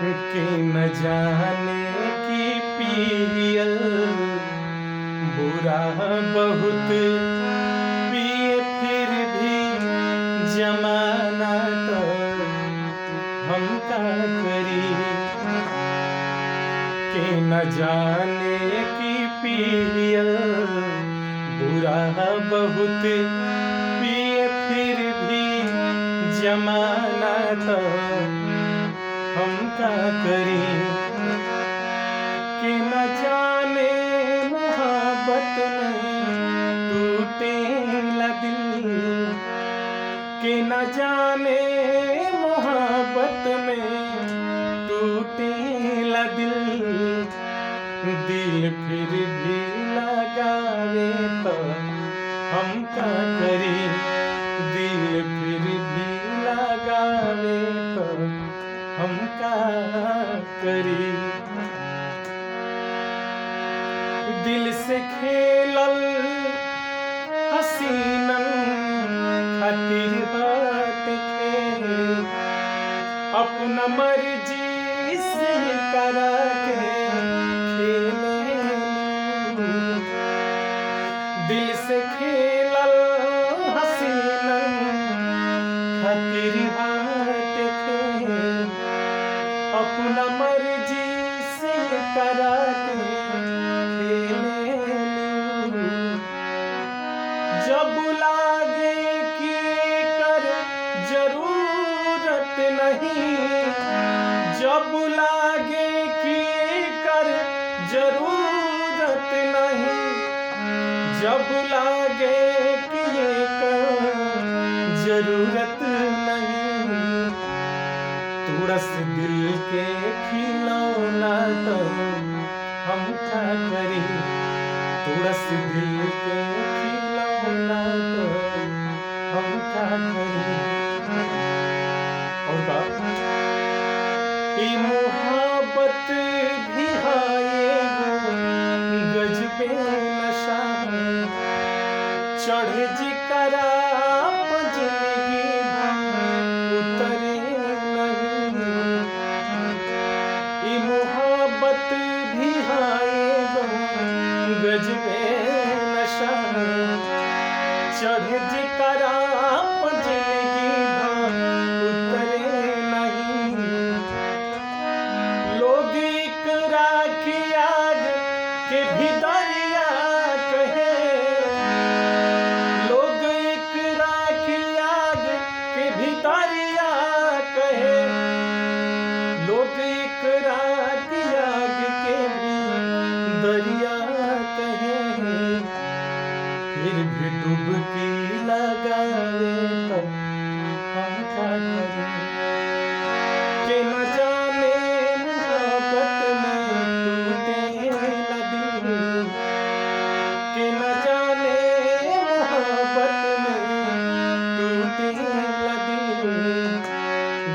कि न जाने की पियल बुरा बहुत पिए फिर भी जमाना तो हम का करी। कि न जाने की पियल बुरा बहुत पिए फिर भी जमाना तो हम का करी। कि न जाने मोहब्बत में टूटेला दिल, कि न जाने मोहब्बत में टूटेला दिल, दिल फिर भी लगावे तो हम का करी। दिल फिर भी लगावे तो हम का करी। दिल से खेलल हसीनन खातिर हाथ खेल, अपना मर्जी से करा के खेले। दिल से खेलल हसीनन खातिर हाथ खेल, अपना मर्जी से करा के खेले। जब लागे कि कर जरूरत नहीं, जब लागे कि कर जरूरत नहीं, जब लागे कि कर जरूरत नहीं, तुरस दिल के खिलौना तो हम का करी। तुरस दिल के खिलौना तो हम का करी। और का ई मोहब्बत भी है गजबे नशा, चढ़े जिकरा जिंदगी उतरे नहीं। ई मोहब्बत भी है गजबे नशा, चढ़े जिकरा जिंदगी उतरे नहीं। लोग इकरा की आग के भीतरिया कहे, लोग इकरा की आग के भीतरिया कहे, लोग इकरा की आग के भी दरिया कहे। फिर भी डुबकी लगावे तो हम का करें। कि न जाने मोहब्बत में टूटेला दिल, कि न जाने मोहब्बत में टूटेला दिल,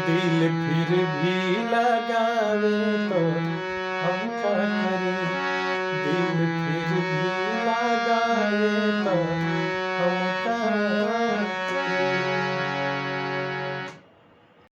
दिल फिर भी लगावे तो हम का करें। दिल फिर भी लगावे तो हम का